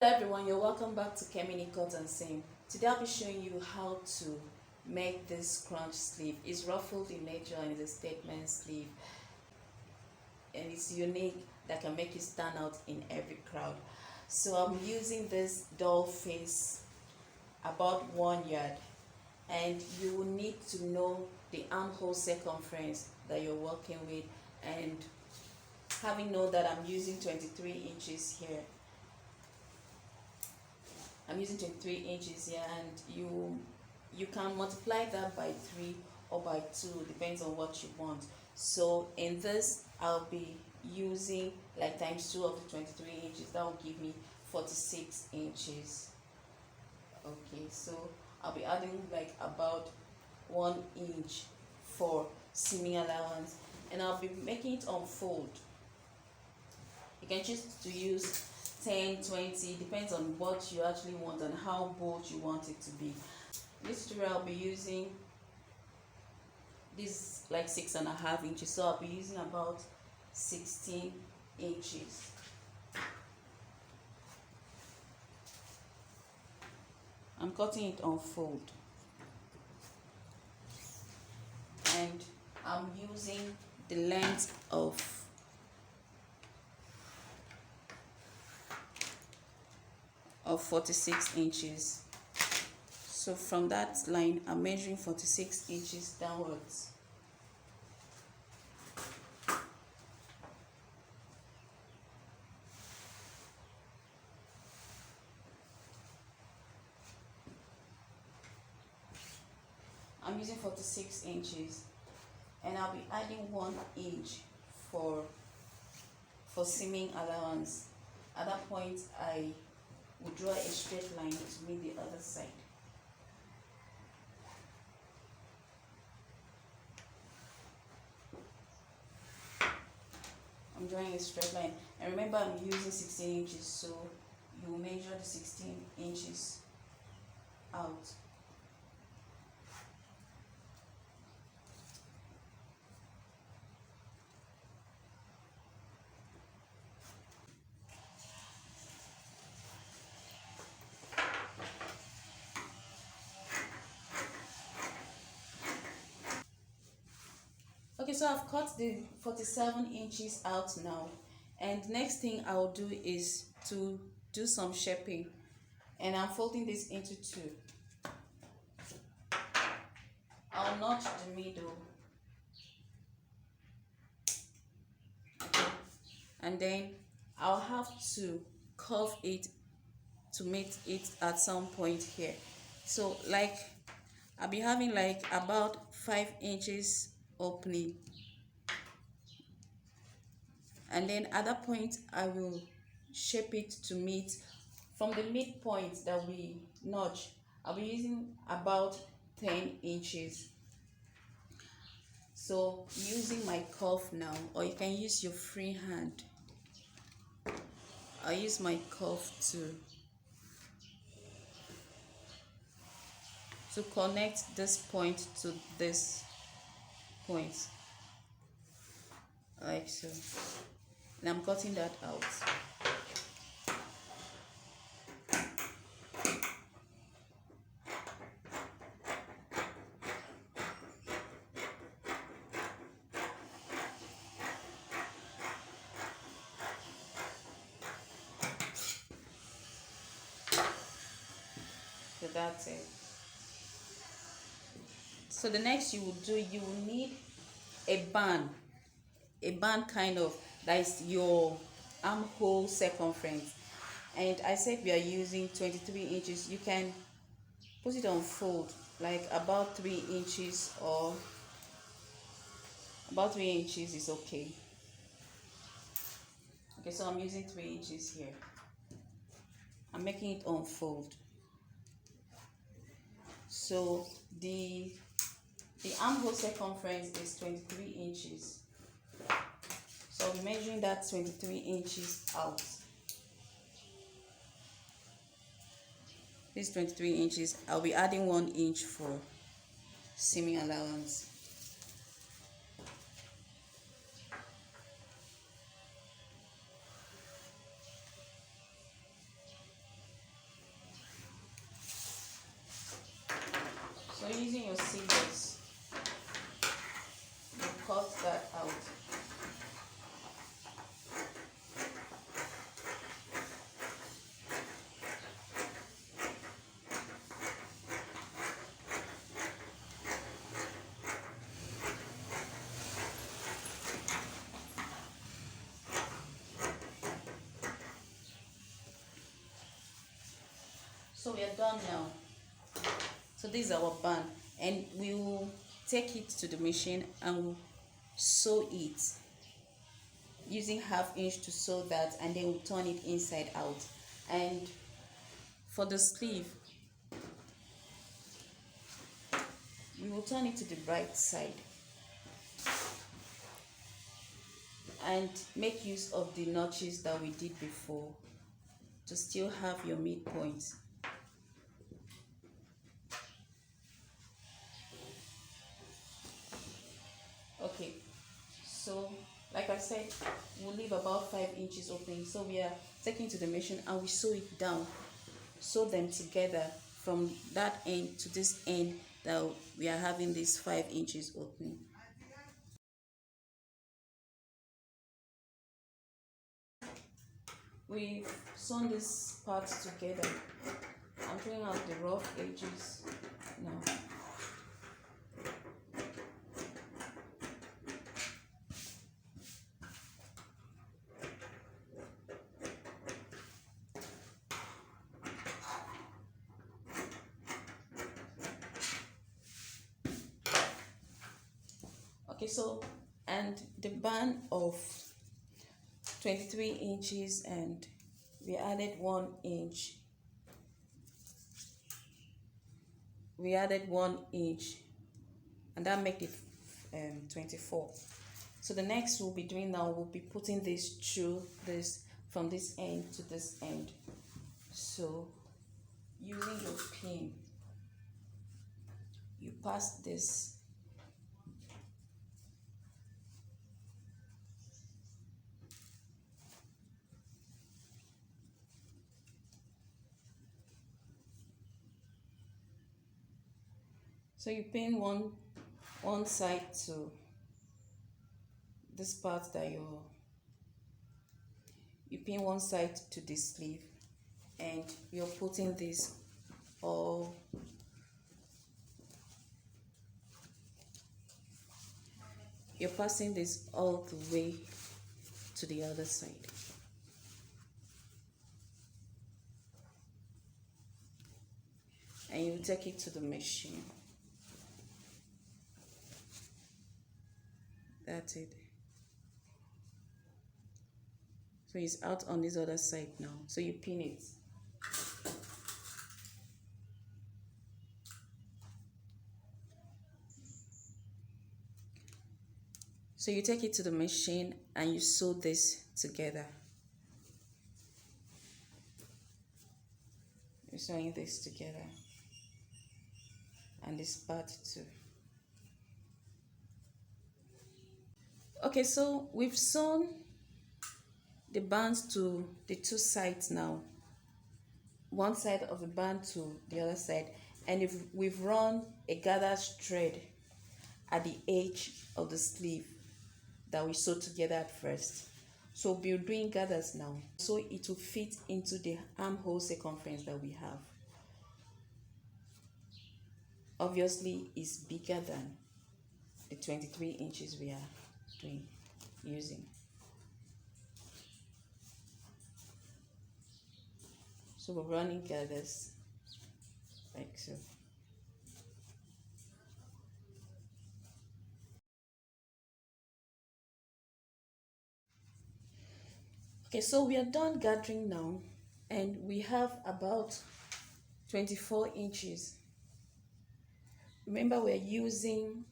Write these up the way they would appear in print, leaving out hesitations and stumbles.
Hello everyone, you're welcome back to Kemini Cut and Seam. Today I'll be showing you how to make this scrunch sleeve. It's ruffled in nature and it's a statement sleeve, and it's unique that can make you stand out in every crowd. So I'm using this doll face about 1 yard, and you will need to know the armhole circumference that you're working with, and having known that I'm using 23 inches here. I'm using 23 inches here, and you can multiply that by 3 or by 2, depends on what you want. So in this I'll be using like times 2 of the 23 inches. That will give me 46 inches. Okay, so I'll be adding like about 1 inch for seaming allowance, and I'll be making it unfold. You can choose to use 10, 20, depends on what you actually want and how bold you want it to be. In this tutorial I'll be using this like 6.5 inches, so I'll be using about 16 inches. I'm cutting it on fold, and I'm using the length of 46 inches. So from that line I'm measuring 46 inches downwards. I'm using 46 inches, and I'll be adding 1 inch for seaming allowance. At that point I will draw a straight line to meet the other side. I'm drawing a straight line, and remember I'm using 16 inches, so you measure the 16 inches out. Okay, so I've cut the 47 inches out now, and next thing I'll do is to do some shaping, and I'm folding this into 2. I'll notch the middle, okay, and then I'll have to curve it to meet it at some point here. So like I'll be having like about 5 inches opening, and then at that point I will shape it to meet from the midpoint that we notch. I'll be using about 10 inches. So using my curve now, or you can use your free hand. I'll use my curve to connect this point to this point, like so, and I'm cutting that out. So that's it. So the next you will do, you will need a band kind of, that is your armhole circumference, and I said we are using 23 inches. You can put it on fold like about 3 inches, or about 3 inches is okay. Okay, so I'm using 3 inches here. I'm making it unfold. So the armhole circumference is 23 inches. So I'll be measuring that 23 inches out. This 23 inches, I'll be adding 1 inch for seaming allowance. So we are done now. So this is our band, and we will take it to the machine and we'll sew it using 1/2 inch to sew that, and then we'll turn it inside out. And for the sleeve, we will turn it to the right side and make use of the notches that we did before to still have your midpoint. Okay, so like I said, we'll leave about 5 inches opening. So we are taking to the machine and we sew it down, sew them together from that end to this end, that we are having this 5 inches opening. We've sewn this part together. I'm pulling out the rough edges now. Okay, so, and the band of 23 inches, and we added 1 inch. We added 1 inch, and that made it 24. So the next we'll be doing now, we'll be putting this through this, from this end to this end. So using your pin, you pass this so you pin one side to this part that you pin one side to the sleeve, and you're putting this all you're passing this all the way to the other side. And you take it to the machine. That's it. So it's out on this other side now. So you pin it. So you take it to the machine and you sew this together. You're sewing this together. And this part too. Okay, so we've sewn the bands to the 2 sides now. One side of the band to the other side. And if we've run a gathered thread at the edge of the sleeve that we sewed together at first. So we'll be doing gathers now, so it will fit into the armhole circumference that we have. Obviously, it's bigger than the 23 inches we are using. So we're running gathers like so. Okay, so we are done gathering now, and we have about 24 inches. Remember, we're using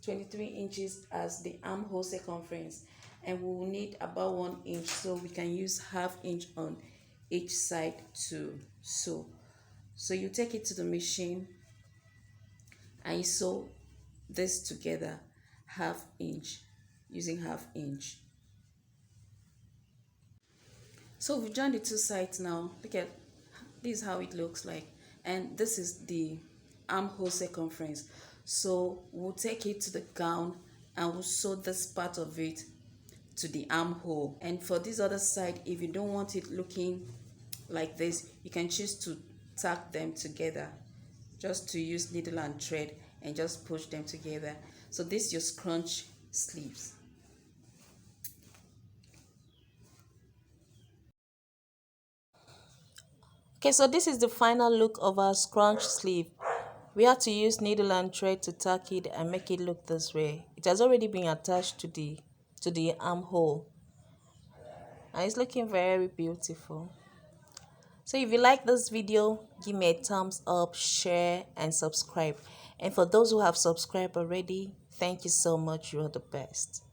23 inches as the armhole circumference, and we will need about 1 inch, so we can use 1/2 inch on each side to sew. So you take it to the machine and you sew this together 1/2 inch, using 1/2 inch. So we've joined the 2 sides now. Look at this, is how it looks like, and this is the armhole circumference. So we'll take it to the gown and we'll sew this part of it to the armhole. And for this other side, if you don't want it looking like this, you can choose to tack them together, just to use needle and thread and just push them together. So this is your scrunch sleeves. Okay, so this is the final look of our scrunch sleeve. We had to use needle and thread to tack it and make it look this way. It has already been attached to the armhole, and it's looking very beautiful. So if you like this video, give me a thumbs up, share and subscribe. And for those who have subscribed already, thank you so much. You are the best.